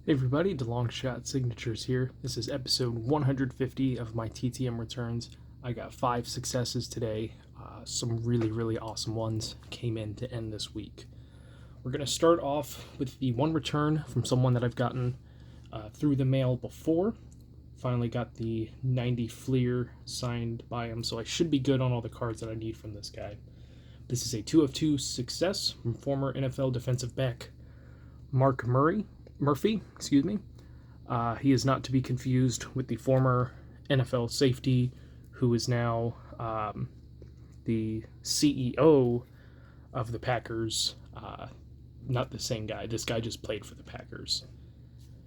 Hey everybody, DeLongshot Signatures here. This is episode 150 of my TTM returns. I got 5 successes today. Some really awesome ones came in to end this week. We're going to start off with the one return from someone that I've gotten through the mail before. Finally got the 90 Fleer signed by him, so I should be good on all the cards that I need from this guy. This is a 2 of 2 success from former NFL defensive back Mark Murphy. He is not to be confused with the former NFL safety who is now the CEO of the Packers. Not the same guy. This guy just played for the Packers.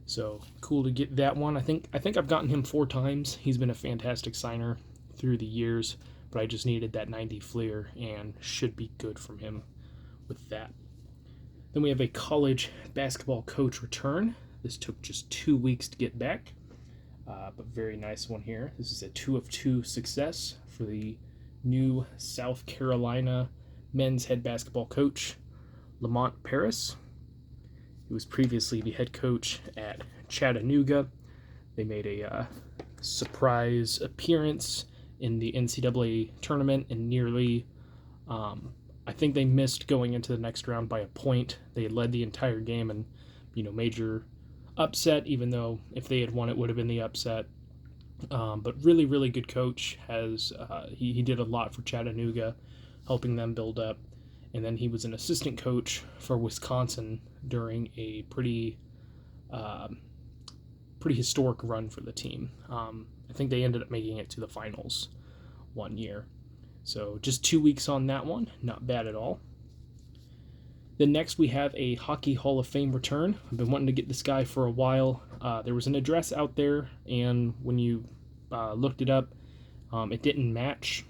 So cool to get that one. I think I've gotten him 4 times. He's been a fantastic signer through the years, but I just needed that 90 Fleer and should be good from him with that. Then we have a college basketball coach return. This took just 2 weeks to get back, but very nice one here. This is a 2 of 2 success for the new South Carolina men's head basketball coach, Lamont Paris. He was previously the head coach at Chattanooga. They made a surprise appearance in the NCAA tournament and nearly, I think they missed going into the next round by a point. They had led the entire game and, major upset, even though if they had won, it would have been the upset. But really good coach. He did a lot for Chattanooga, helping them build up. And then he was an assistant coach for Wisconsin during a pretty historic run for the team. I think they ended up making it to the finals one year. So just 2 weeks on that one, not bad at all. Then next we have a Hockey Hall of Fame return. I've been wanting to get this guy for a while. There was an address out there, and when you looked it up, it didn't match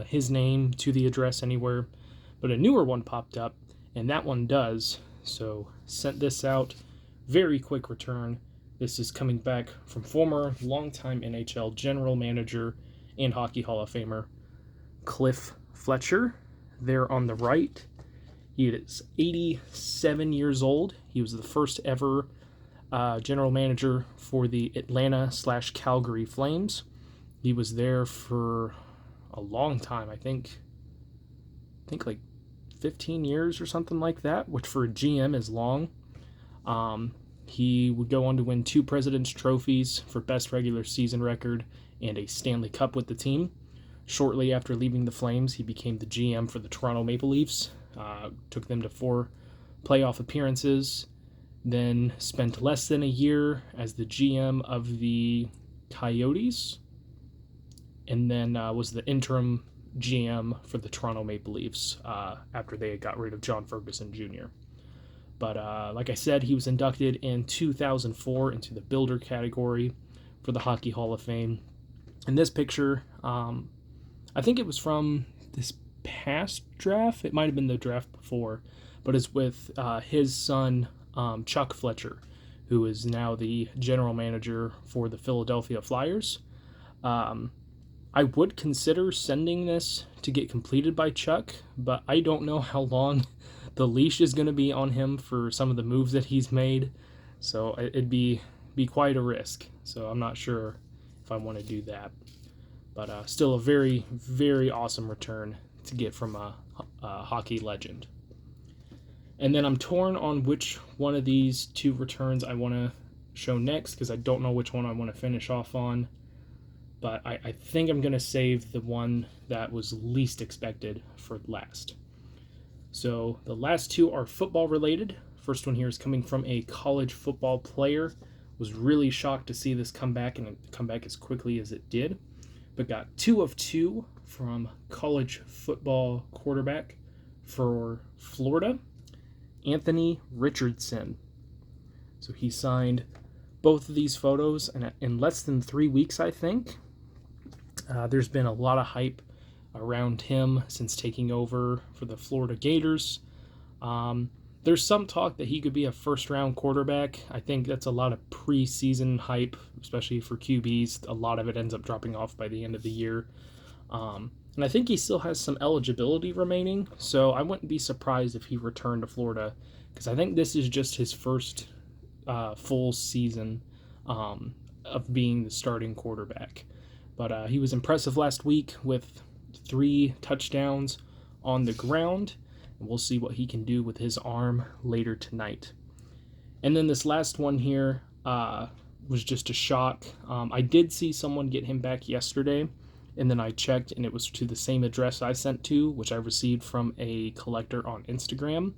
his name to the address anywhere. But a newer one popped up, and that one does. So sent this out. Very quick return. This is coming back from former longtime NHL general manager and Hockey Hall of Famer Cliff Fletcher. There on the right. He is 87 years old. He was the first ever general manager for the Atlanta/Calgary Flames. He was there for a long time. I think like 15 years or something like that, which for a GM is long. He would go on to win 2 President's Trophies for best regular season record and a Stanley Cup with the team. Shortly after leaving the Flames, he became the GM for the Toronto Maple Leafs, took them to 4 playoff appearances, then spent less than a year as the GM of the Coyotes, and then was the interim GM for the Toronto Maple Leafs after they got rid of John Ferguson Jr. But like I said, he was inducted in 2004 into the Builder category for the Hockey Hall of Fame. In this picture, I think it was from this past draft. It might have been the draft before, but it's with his son, Chuck Fletcher, who is now the general manager for the Philadelphia Flyers. I would consider sending this to get completed by Chuck, but I don't know how long the leash is going to be on him for some of the moves that he's made, so it'd be quite a risk. So I'm not sure if I want to do that, but still a very awesome return to get from a hockey legend. And then I'm torn on which one of these 2 returns I want to show next, because I don't know which one I want to finish off on. But I think I'm going to save the one that was least expected for last. So the last 2 are football related. First one here is coming from a college football player. Was really shocked to see this come back and come back as quickly as it did. But got 2 of 2 from college football quarterback for Florida, Anthony Richardson. So he signed both of these photos in less than 3 weeks, I think. There's been a lot of hype around him since taking over for the Florida Gators. There's some talk that he could be a first-round quarterback. I think that's a lot of preseason hype, especially for QBs. A lot of it ends up dropping off by the end of the year. And I think he still has some eligibility remaining, so I wouldn't be surprised if he returned to Florida, because I think this is just his first full season of being the starting quarterback. But he was impressive last week with 3 touchdowns on the ground. And we'll see what he can do with his arm later tonight. And then this last one here was just a shock. I did see someone get him back yesterday, and then I checked, and it was to the same address I sent to, which I received from a collector on Instagram.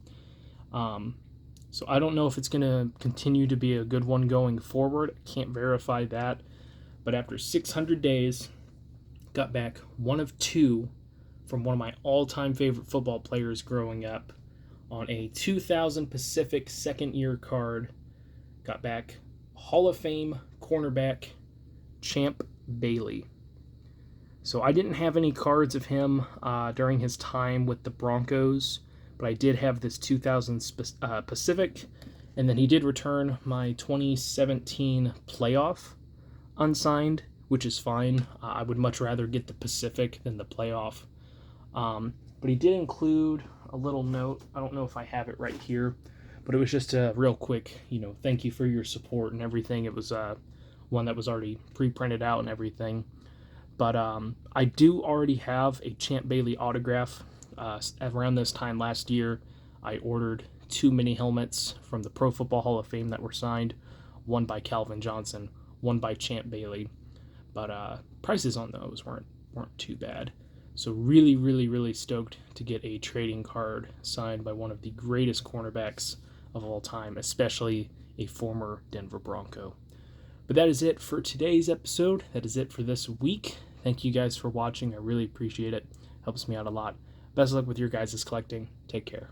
So I don't know if it's going to continue to be a good one going forward. I can't verify that. But after 600 days, got back 1 of 2 from one of my all-time favorite football players growing up on a 2000 Pacific second-year card. Got back Hall of Fame cornerback Champ Bailey. So I didn't have any cards of him during his time with the Broncos, but I did have this 2000 Pacific, and then he did return my 2017 playoff unsigned, which is fine. I would much rather get the Pacific than the playoff. But he did include a little note. I don't know if I have it right here, but it was just a real quick, thank you for your support and everything. It was one that was already pre-printed out and everything. But I do already have a Champ Bailey autograph. Around this time last year, I ordered 2 mini helmets from the Pro Football Hall of Fame that were signed, one by Calvin Johnson, one by Champ Bailey. But prices on those weren't too bad. So really, really, really stoked to get a trading card signed by one of the greatest cornerbacks of all time, especially a former Denver Bronco. But that is it for today's episode. That is it for this week. Thank you guys for watching. I really appreciate it. Helps me out a lot. Best of luck with your guys' collecting. Take care.